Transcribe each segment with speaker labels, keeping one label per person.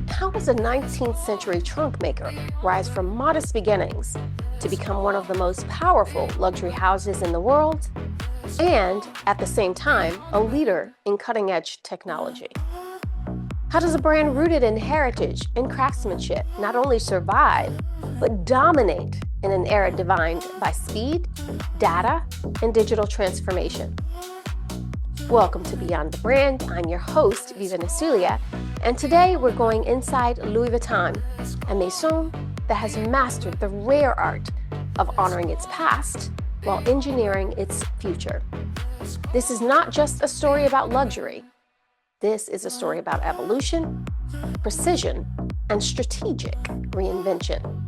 Speaker 1: How does a 19th century trunk maker rise from modest beginnings to become one of the most powerful luxury houses in the world and, at the same time, a leader in cutting-edge technology? How does a brand rooted in heritage and craftsmanship not only survive, but dominate in an era defined by speed, data, and digital transformation? Welcome to Beyond the Brand. I'm your host, Venesulia, and today we're going inside Louis Vuitton, a maison that has mastered the rare art of honoring its past while engineering its future. This is not just a story about luxury. This is a story about evolution, precision, and strategic reinvention.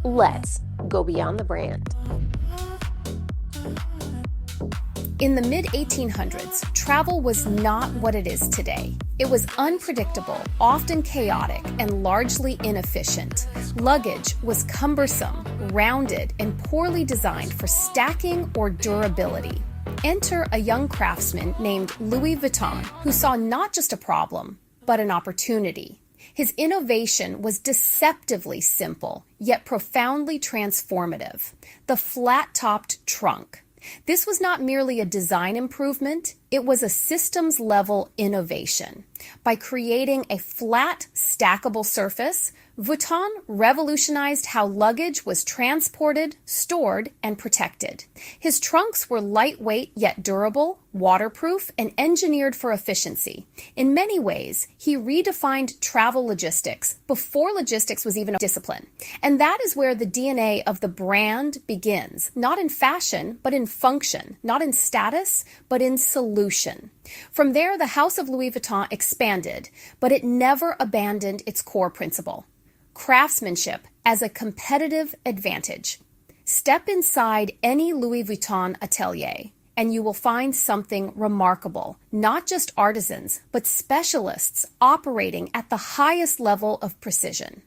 Speaker 1: Let's go beyond the brand.
Speaker 2: In the mid-1800s, travel was not what it is today. It was unpredictable, often chaotic, and largely inefficient. Luggage was cumbersome, rounded, and poorly designed for stacking or durability. Enter a young craftsman named Louis Vuitton, who saw not just a problem, but an opportunity. His innovation was deceptively simple, yet profoundly transformative: the flat-topped trunk. This was not merely a design improvement, it was a systems-level innovation. By creating a flat, stackable surface, Vuitton revolutionized how luggage was transported, stored, and protected. His trunks were lightweight yet durable, waterproof, and engineered for efficiency. In many ways, he redefined travel logistics before logistics was even a discipline. And that is where the DNA of the brand begins, not in fashion, but in function, not in status, but in solution. From there, the House of Louis Vuitton expanded, but it never abandoned its core principle: craftsmanship as a competitive advantage. Step inside any Louis Vuitton atelier, and you will find something remarkable. Not just artisans, but specialists operating at the highest level of precision.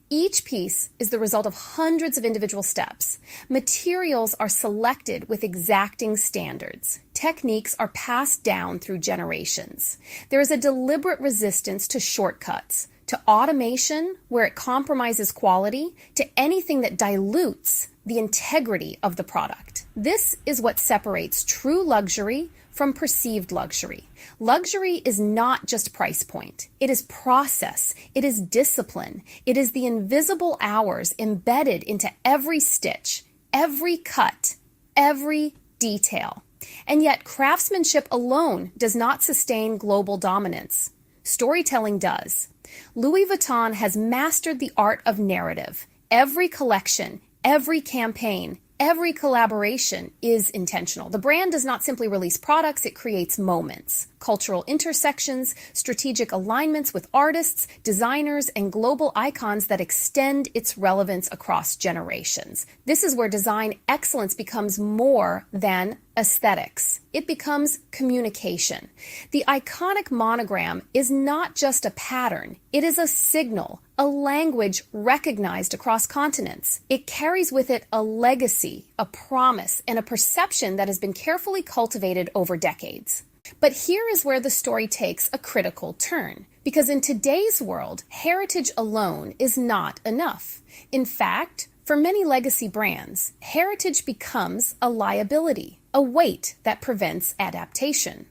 Speaker 2: Each piece is the result of hundreds of individual steps. Materials are selected with exacting standards. Techniques are passed down through generations. There is a deliberate resistance to shortcuts, to automation where it compromises quality, to anything that dilutes the integrity of the product. This is what separates true luxury from perceived luxury. Luxury is not just price point. It is process. It is discipline. It is the invisible hours embedded into every stitch, every cut, every detail. And yet, craftsmanship alone does not sustain global dominance. Storytelling does. Louis Vuitton has mastered the art of narrative. Every collection, every campaign, every collaboration is intentional. The brand does not simply release products, it creates moments, cultural intersections, strategic alignments with artists, designers, and global icons that extend its relevance across generations. This is where design excellence becomes more than aesthetics. It becomes communication. The iconic monogram is not just a pattern, it is a signal, a language recognized across continents. It carries with it a legacy, a promise, and a perception that has been carefully cultivated over decades. But here is where the story takes a critical turn, because in today's world, heritage alone is not enough. In fact, for many legacy brands, heritage becomes a liability, a weight that prevents adaptation.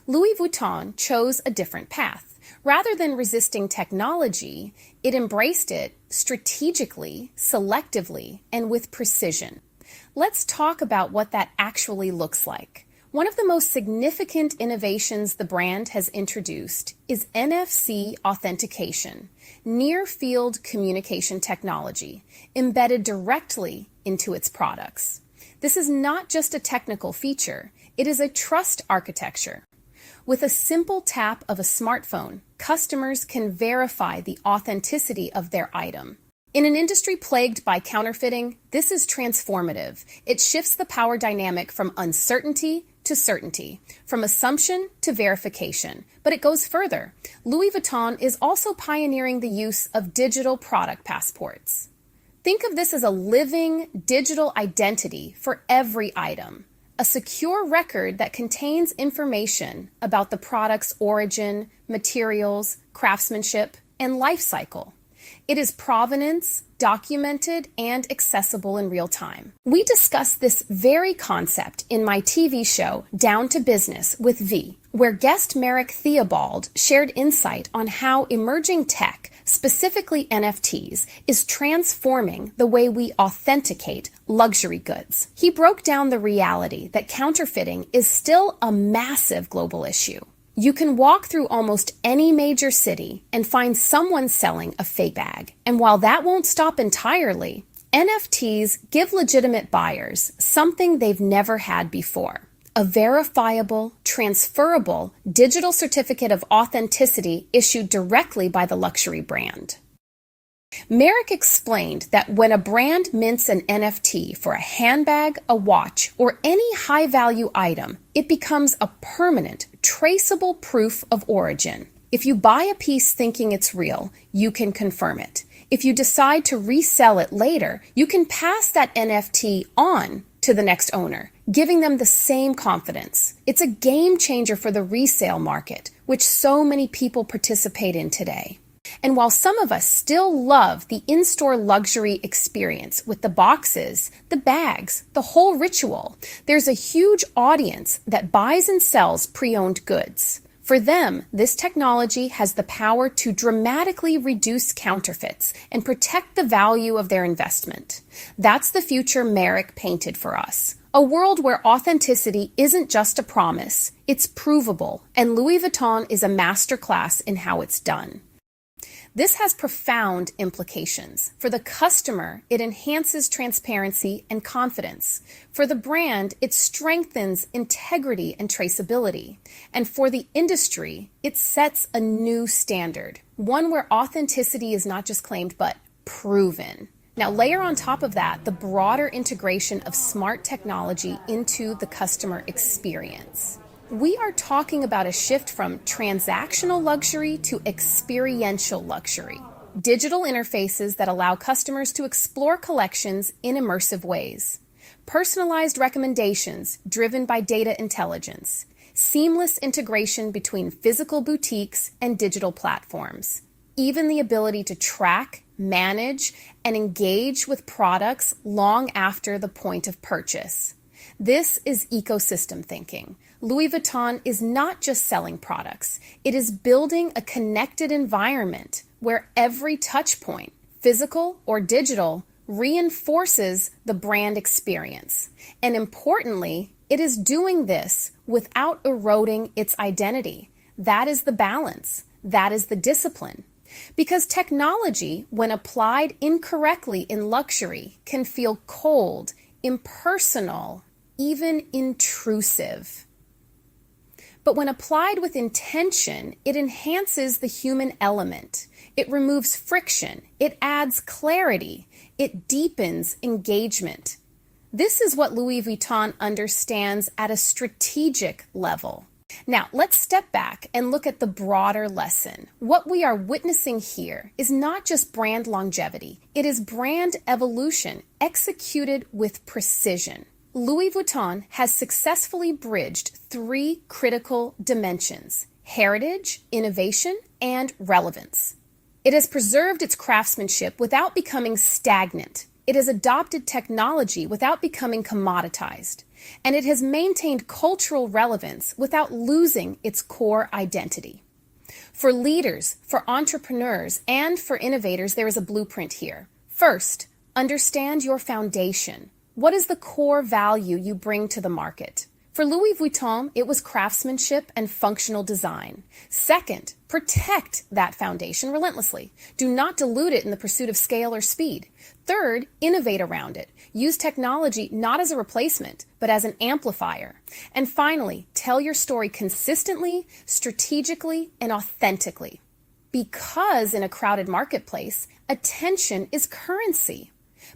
Speaker 2: Louis Vuitton chose a different path. Rather than resisting technology, it embraced it strategically, selectively, and with precision. Let's talk about what that actually looks like. One of the most significant innovations the brand has introduced is NFC authentication, near-field communication technology, embedded directly into its products. This is not just a technical feature, it is a trust architecture. With a simple tap of a smartphone, customers can verify the authenticity of their item. In an industry plagued by counterfeiting, this is transformative. It shifts the power dynamic from uncertainty to certainty, from assumption to verification. But it goes further. Louis Vuitton is also pioneering the use of digital product passports. Think of this as a living digital identity for every item. a secure record that contains information about the product's origin, materials, craftsmanship, and life cycle. It is provenance, documented, and accessible in real time. We discuss this very concept in my TV show, Down to Business with V, where guest Merrick Theobald shared insight on how emerging tech, specifically NFTs, is transforming the way we authenticate luxury goods. He broke down the reality that counterfeiting is still a massive global issue. You can walk through almost any major city and find someone selling a fake bag. And while that won't stop entirely, NFTs give legitimate buyers something they've never had before: a verifiable, transferable digital certificate of authenticity issued directly by the luxury brand. Merrick explained that when a brand mints an NFT for a handbag, a watch, or any high-value item, it becomes a permanent, traceable proof of origin. If you buy a piece thinking it's real, you can confirm it. If you decide to resell it later, you can pass that NFT on to the next owner, giving them the same confidence. It's a game changer for the resale market, which so many people participate in today. And while some of us still love the in-store luxury experience with the boxes, the bags, the whole ritual, there's a huge audience that buys and sells pre-owned goods. For them, this technology has the power to dramatically reduce counterfeits and protect the value of their investment. That's the future Merrick painted for us. A world where authenticity isn't just a promise, it's provable, and Louis Vuitton is a masterclass in how it's done. This has profound implications. For the customer, it enhances transparency and confidence. For the brand, it strengthens integrity and traceability. And for the industry, it sets a new standard, one where authenticity is not just claimed, but proven. Now, layer on top of that the broader integration of smart technology into the customer experience. We are talking about a shift from transactional luxury to experiential luxury. Digital interfaces that allow customers to explore collections in immersive ways. Personalized recommendations driven by data intelligence. Seamless integration between physical boutiques and digital platforms. Even the ability to track, manage, and engage with products long after the point of purchase. This is ecosystem thinking. Louis Vuitton is not just selling products. It is building a connected environment where every touch point, physical or digital, reinforces the brand experience. And importantly, it is doing this without eroding its identity. That is the balance. That is the discipline. Because technology, when applied incorrectly in luxury, can feel cold, impersonal, even intrusive. But when applied with intention, it enhances the human element. It removes friction. It adds clarity. It deepens engagement. This is what Louis Vuitton understands at a strategic level. Now, let's step back and look at the broader lesson. What we are witnessing here is not just brand longevity. It is brand evolution executed with precision. Louis Vuitton has successfully bridged three critical dimensions: heritage, innovation, and relevance. It has preserved its craftsmanship without becoming stagnant. It has adopted technology without becoming commoditized. And it has maintained cultural relevance without losing its core identity. For leaders, for entrepreneurs, and for innovators, there is a blueprint here. First, understand your foundation. What is the core value you bring to the market? For Louis Vuitton, it was craftsmanship and functional design. Second, protect that foundation relentlessly. Do not dilute it in the pursuit of scale or speed. Third, innovate around it. Use technology not as a replacement, but as an amplifier. And finally, tell your story consistently, strategically, and authentically. Because in a crowded marketplace, attention is currency.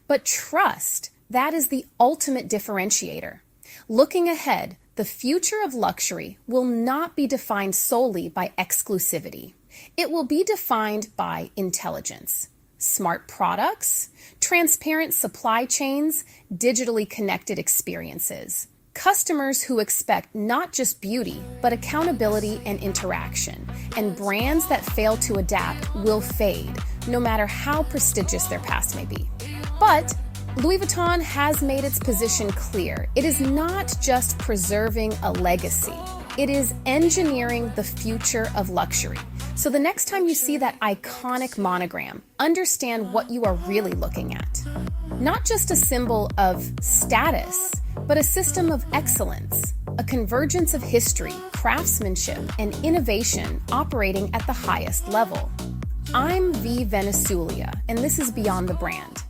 Speaker 2: But trust, that is the ultimate differentiator. Looking ahead, the future of luxury will not be defined solely by exclusivity. It will be defined by intelligence. Smart products, transparent supply chains, digitally connected experiences. Customers who expect not just beauty, but accountability and interaction. And brands that fail to adapt will fade, no matter how prestigious their past may be. But Louis Vuitton has made its position clear. It is not just preserving a legacy. It is engineering the future of luxury. So the next time you see that iconic monogram, understand what you are really looking at. Not just a symbol of status, but a system of excellence, a convergence of history, craftsmanship, and innovation operating at the highest level. I'm V. Venezulia, and this is Beyond the Brand.